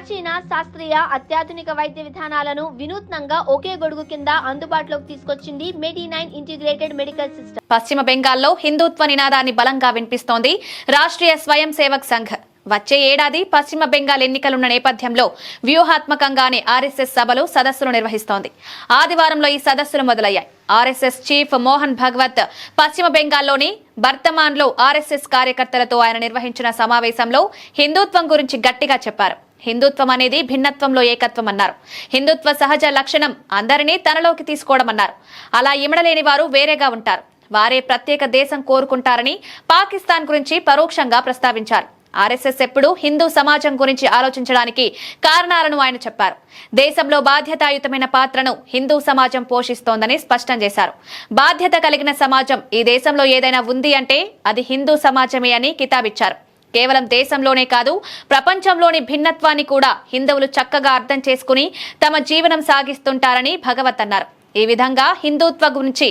ప్రాచీన శాస్త్రీయ అత్యాధునిక వైద్య విధానాలను వినూత్నంగా ఒకే గొడుగు కింద అందుబాటులోకి తీసుకొచ్చింది మెడి9 ఇంటిగ్రేటెడ్ మెడికల్ సిస్టమ్. పశ్చిమ బెంగాల్లో హిందుత్వ నినాదాన్ని బలంగా వినిపిస్తోంది రాష్ట్రీయ స్వయం సేవక్ సంఘ్. వచ్చే ఏడాది పశ్చిమ బెంగాల్ ఎన్నికలున్న నేపథ్యంలో వ్యూహాత్మకంగానే ఆర్ఎస్ఎస్ సభలు సదస్సులు నిర్వహిస్తోంది. ఆదివారంలో ఈ సదస్సులు మొదలయ్యాయి. ఆర్ఎస్ఎస్ చీఫ్ మోహన్ భగవత్ పశ్చిమ బెంగాల్లోని బర్తమాన్లో ఆర్ఎస్ఎస్ కార్యకర్తలతో ఆయన నిర్వహించిన సమావేశంలో హిందుత్వం గురించి గట్టిగా చెప్పారు. హిందుత్వం అనేది భిన్నత్వంలో ఏకత్వం అన్నారు. హిందుత్వ సహజ లక్షణం అందరినీ తనలోకి తీసుకోవడం అన్నారు. అలా ఇమడలేని వారు వేరేగా ఉంటారు. వారే ప్రత్యేక దేశం కోరుకుంటారని పాకిస్తాన్ గురించి పరోక్షంగా ప్రస్తావించారు. ఆర్ఎస్ఎస్ ఎప్పుడూ హిందూ సమాజం గురించి ఆలోచించడానికి కారణాలను ఆయన చెప్పారు. దేశంలో బాధ్యతాయుతమైన పాత్రను హిందూ సమాజం పోషిస్తోందని స్పష్టం చేశారు. బాధ్యత కలిగిన సమాజం ఈ దేశంలో ఏదైనా ఉంది అంటే అది హిందూ సమాజమే అని కితాబిచ్చారు. కేవలం దేశంలోనే కాదు, ప్రపంచంలోని భిన్నత్వాన్ని కూడా హిందువులు చక్కగా అర్థం చేసుకుని తమ జీవనం సాగిస్తుంటారని భగవత్ అన్నారు. ఈ విధంగా హిందుత్వ గురించి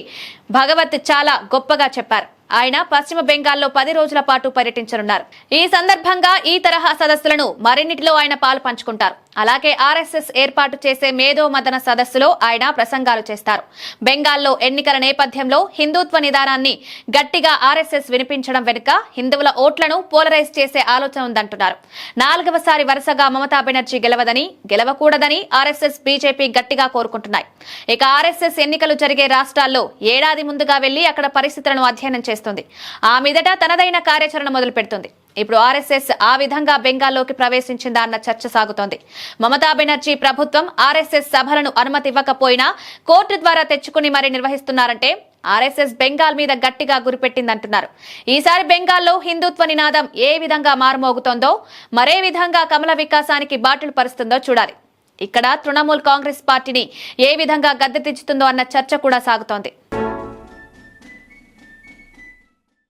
భగవత్ చాలా గొప్పగా చెప్పారు. ఆయన పశ్చిమ బెంగాల్లో 10 రోజుల పాటు పర్యటించనున్నారు. ఈ సందర్భంగా ఈ తరహా సదస్సులను మరిన్నిటిలో ఆయన పాలు పంచుకుంటారు. అలాగే ఆర్ఎస్ఎస్ ఏర్పాటు చేసే మేధో మదన సదస్సులో ఆయన ప్రసంగాలు చేస్తారు. బెంగాల్లో ఎన్నికల నేపథ్యంలో హిందుత్వ నిదానాన్ని గట్టిగా ఆర్ఎస్ఎస్ వినిపించడం వెనుక హిందువుల ఓట్లను పోలరైజ్ చేసే ఆలోచన ఉందంటున్నారు. 4వసారి వరుసగా మమతా బెనర్జీ గెలవకూడదని ఆర్ఎస్ఎస్ బీజేపీ గట్టిగా కోరుకుంటున్నాయి. ఇక ఆర్ఎస్ఎస్ ఎన్నికలు జరిగే రాష్ట్రాల్లో ఏడాది ముందుగా వెళ్లి అక్కడ పరిస్థితులను అధ్యయనం చేస్తుంది. ఆ మీదట తనదైన కార్యాచరణ మొదలు పెడుతుంది. ఇప్పుడు ఆర్ఎస్ఎస్ ఆ విధంగా బెంగాల్లోకి ప్రవేశించిందా అన్న చర్చ సాగుతోంది. మమతా బెనర్జీ ప్రభుత్వం ఆర్ఎస్ఎస్ సభలను అనుమతి ఇవ్వకపోయినా కోర్టు ద్వారా తెచ్చుకుని మరీ నిర్వహిస్తున్నారంటే ఆర్ఎస్ఎస్ బెంగాల్ మీద గట్టిగా గురిపెట్టిందంటున్నారు. ఈసారి బెంగాల్లో హిందుత్వ నినాదం ఏ విధంగా మారుమోగుతోందో, మరే విధంగా కమల వికాసానికి బాటలు పరుస్తుందో చూడాలి. ఇక్కడ తృణమూల్ కాంగ్రెస్ పార్టీని ఏ విధంగా గద్దె దించుతుందో అన్న చర్చ కూడా సాగుతోంది.